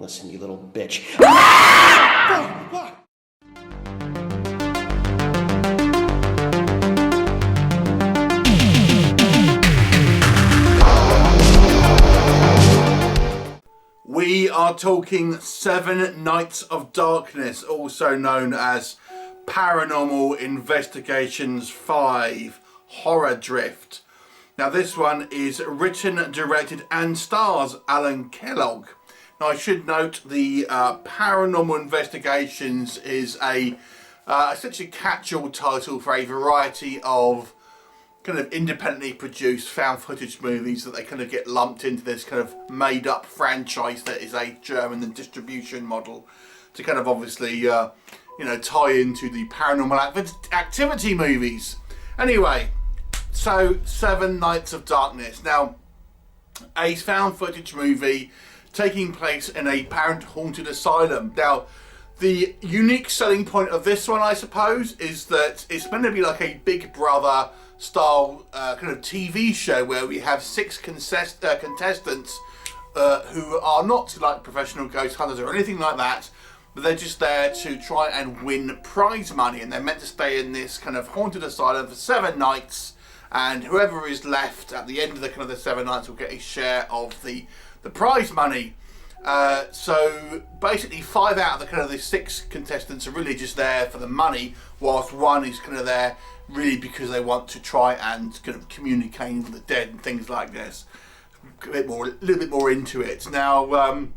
Listen, you little bitch. We are talking Seven Nights of Darkness, also known as Paranormal Investigations 5 Horror Drift. Now this one is written, directed and stars Alan Kellogg. Now I should note the Paranormal Investigations is a essentially catch-all title for a variety of kind of independently produced found footage movies that they kind of get lumped into this kind of made up franchise that is a German distribution model to kind of obviously you know, tie into the Paranormal Activity movies. Anyway, so Seven Nights of Darkness. Now, a found footage movie taking place in a parent haunted asylum. Now, the unique selling point of this one, I suppose, is that it's meant to be like a Big Brother style kind of TV show where we have 6 contestants who are not like professional ghost hunters or anything like that, but they're just there to try and win prize money, and they're meant to stay in this kind of haunted asylum for 7 nights, and whoever is left at the end of the kind of the 7 nights will get a share of the prize money. So basically 5 out of the kind of the 6 contestants are really just there for the money, whilst 1 is kind of there really because they want to try and kind of communicate with the dead and things like this. A little bit more into it. Now,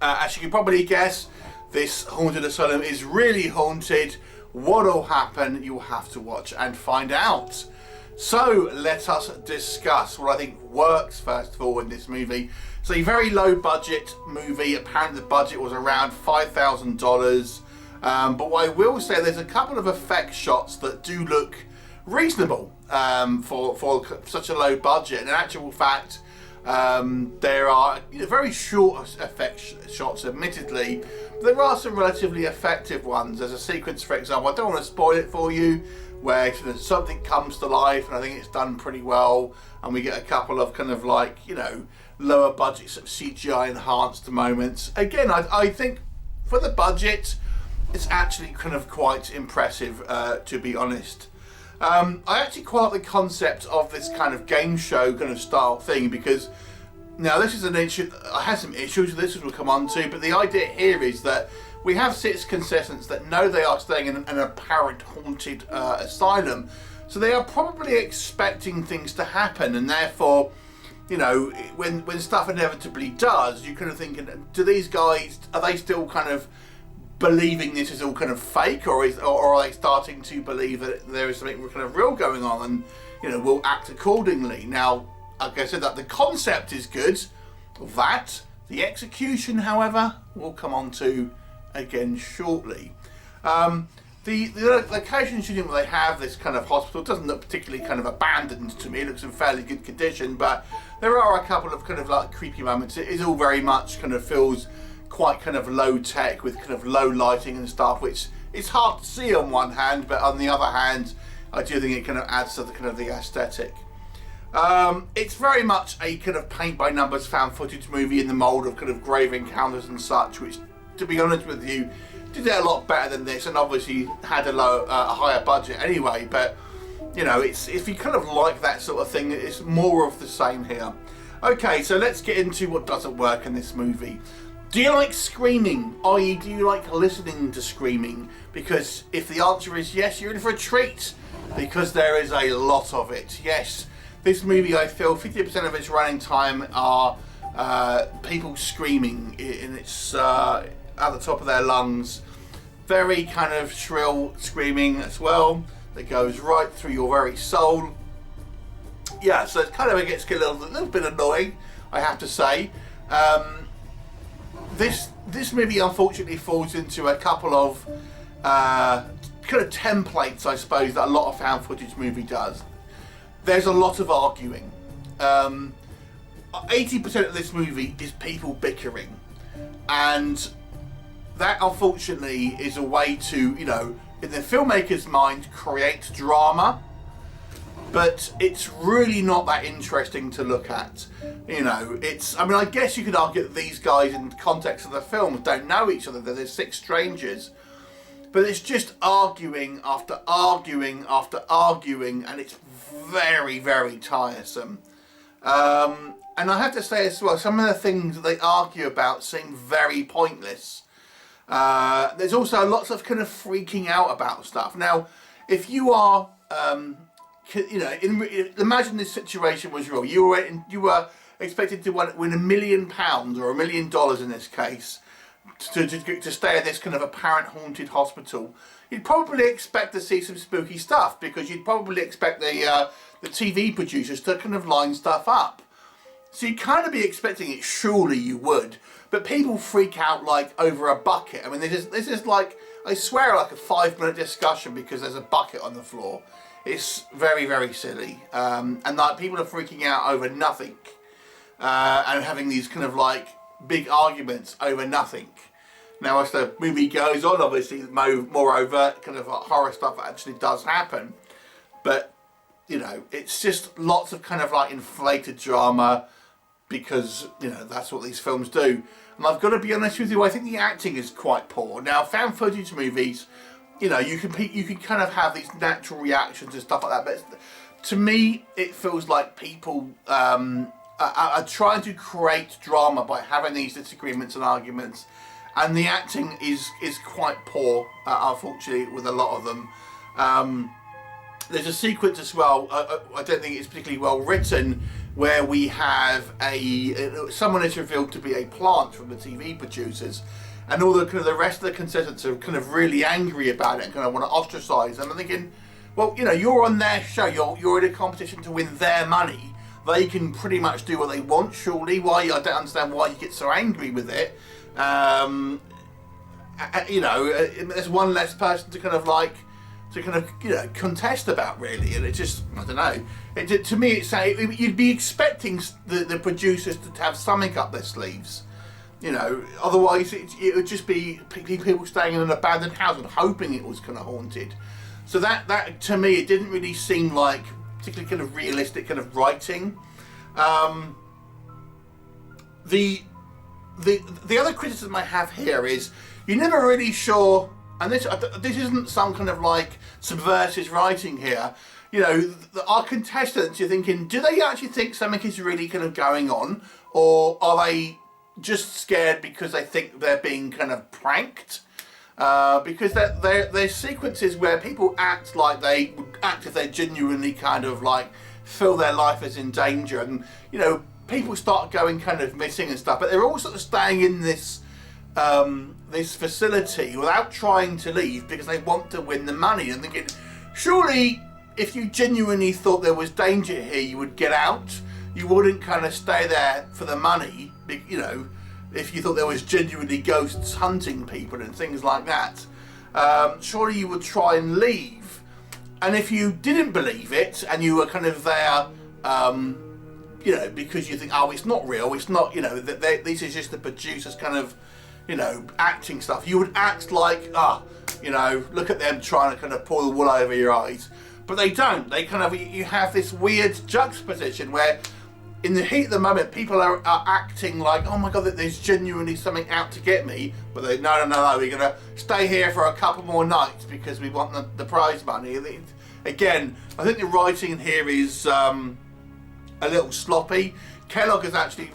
as you can probably guess, this haunted asylum is really haunted. What'll happen, you'll have to watch and find out. So let us discuss what I think works first of all in this movie. It's a very low budget movie. Apparently the budget was around $5,000. But what I will say, there's a couple of effect shots that do look reasonable for such a low budget. In actual fact, there are very short effect shots, admittedly. But there are some relatively effective ones. There's a sequence, for example, I don't want to spoil it for you, where something comes to life, and I think it's done pretty well. And we get a couple of kind of like, lower budget sort of CGI enhanced moments. Again, I think for the budget, it's actually kind of quite impressive, to be honest. I actually quite like the concept of this kind of game show kind of style thing, because now this is an issue. I have some issues with this, which we'll come on to, but the idea here is that we have 6 contestants that know they are staying in an apparent haunted asylum, so they are probably expecting things to happen, and therefore, when stuff inevitably does, you're kind of thinking, do these guys, are they still kind of believing this is all kind of fake, or are they starting to believe that there is something kind of real going on, and will act accordingly? Now, like I said, that the concept is good, that the execution, however, we'll come on to again shortly. The location shooting where they have this kind of hospital doesn't look particularly kind of abandoned to me. It looks in fairly good condition, but there are a couple of kind of like creepy moments. It is all very much kind of feels quite kind of low tech with kind of low lighting and stuff, which is hard to see on one hand, but on the other hand, I do think it kind of adds to the kind of the aesthetic. It's very much a kind of paint by numbers found footage movie in the mold of kind of Grave Encounters and such, which, to be honest with you, did it a lot better than this, and obviously had a higher budget anyway. But it's, if you kind of like that sort of thing, it's more of the same here. Okay, so let's get into what doesn't work in this movie. Do you like screaming? I.e., do you like listening to screaming? Because if the answer is yes, you're in for a treat, because there is a lot of it. Yes, this movie, I feel 50% of its running time are people screaming in its at the top of their lungs. Very kind of shrill screaming as well that goes right through your very soul. Yeah, so it kind of gets a little bit annoying, I have to say. This movie unfortunately falls into a couple of kind of templates, I suppose, that a lot of found footage movie does. There's a lot of arguing. 80% of this movie is people bickering, and that unfortunately is a way to, in the filmmaker's mind, create drama. but it's really not that interesting to look at. You know, I mean, I guess you could argue that these guys, in the context of the film, don't know each other. They're 6 strangers. But it's just arguing after arguing after arguing, and it's very, very tiresome. And I have to say as well, some of the things that they argue about seem very pointless. There's also lots of kind of freaking out about stuff. Now, if you are, you know, imagine this situation was real. You were expected to win £1 million or $1 million in this case to stay at this kind of apparent haunted hospital. You'd probably expect to see some spooky stuff, because you'd probably expect the TV producers to kind of line stuff up. So you'd kind of be expecting it, surely you would. But people freak out like over a bucket. I mean, this is like, I swear, like a 5-minute discussion because there's a bucket on the floor. It's very, very silly. And like, people are freaking out over nothing. And having these kind of like big arguments over nothing. Now, as the movie goes on, obviously, moreover, kind of horror stuff actually does happen. But, you know, it's just lots of kind of like inflated drama, because, you know, that's what these films do. And I've got to be honest with you, I think the acting is quite poor. Now, found footage movies, you know, you can kind of have these natural reactions and stuff like that, but to me, it feels like people are trying to create drama by having these disagreements and arguments, and the acting is quite poor, unfortunately, with a lot of them. There's a sequence as well, I don't think it's particularly well written, where we have someone is revealed to be a plant from the TV producers, and all the rest of the contestants are kind of really angry about it and kind of want to ostracise them. I'm thinking, well, you know, you're on their show, you're in a competition to win their money. They can pretty much do what they want, surely. I don't understand why you get so angry with it. You know, there's one less person to kind of like, you know, contest about, really. And it just, I don't know. To me, you'd be expecting the producers to have something up their sleeves. You know, otherwise it would just be people staying in an abandoned house and hoping it was kind of haunted. So that to me, it didn't really seem like particularly kind of realistic kind of writing. The other criticism I have here is you're never really sure, and this isn't some kind of like subversive writing here. You know, our contestants, you're thinking, do they actually think something is really kind of going on, or are they just scared because they think they're being kind of pranked? Because there's sequences where people act like they would act if they genuinely kind of like feel their life is in danger, and you know, people start going kind of missing and stuff, but they're all sort of staying in this this facility without trying to leave because they want to win the money. And thinking, surely if you genuinely thought there was danger here, you would get out. You wouldn't kind of stay there for the money, you know, if you thought there was genuinely ghosts hunting people and things like that. Surely you would try and leave. And if you didn't believe it and you were kind of there, you know, because you think, oh, it's not real, it's not, you know, this is just the producers kind of, you know, acting stuff, you would act like, you know, look at them trying to kind of pull the wool over your eyes. But they don't. They kind of, you have this weird juxtaposition where in the heat of the moment, people are acting like, oh my God, that there's genuinely something out to get me. But they, no, we're going to stay here for a couple more nights because we want the prize money. Again, I think the writing here is a little sloppy. Kellogg has actually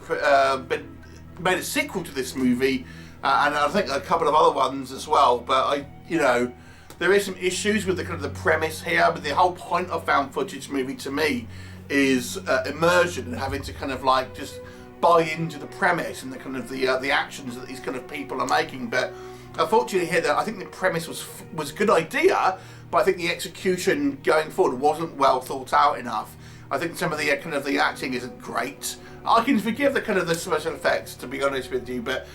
made a sequel to this movie, and I think a couple of other ones as well. But you know, there is some issues with the kind of the premise here. But the whole point of found footage movie to me is immersion and having to kind of like just buy into the premise and the kind of the actions that these kind of people are making. But unfortunately here, I think the premise was a good idea, but I think the execution going forward wasn't well thought out enough. I think some of the kind of the acting isn't great. I can forgive the kind of the special effects, to be honest with you, but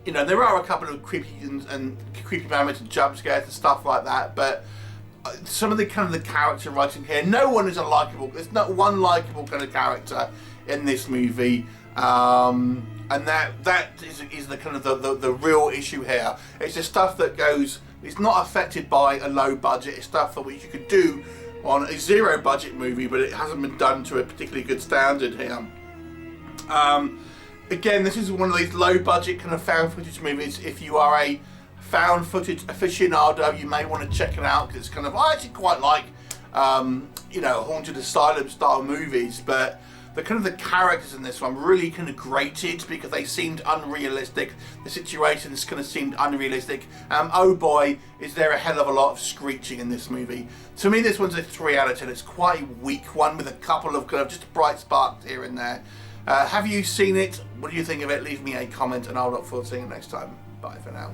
you know, there are a couple of creepy and creepy moments and jump scares and stuff like that, but some of the kind of the character writing here, no one is a likable. There's not one likable kind of character in this movie, and that is the kind of the real issue here. It's the stuff that goes. It's not affected by a low budget. It's stuff that which you could do on a zero budget movie, but it hasn't been done to a particularly good standard here. Again, this is one of these low budget kind of found footage movies. If you are a found footage aficionado, you may want to check it out, because it's kind of, I actually quite like you know, haunted asylum style movies, but the kind of the characters in this one really kind of grated because they seemed unrealistic. The situations kind of seemed unrealistic. Oh boy, is there a hell of a lot of screeching in this movie. To me, this one's a 3 out of 10. It's quite a weak one with a couple of kind of just bright sparks here and there. Have you seen it? What do you think of it? Leave me a comment and I'll look forward to seeing it next time. Bye for now.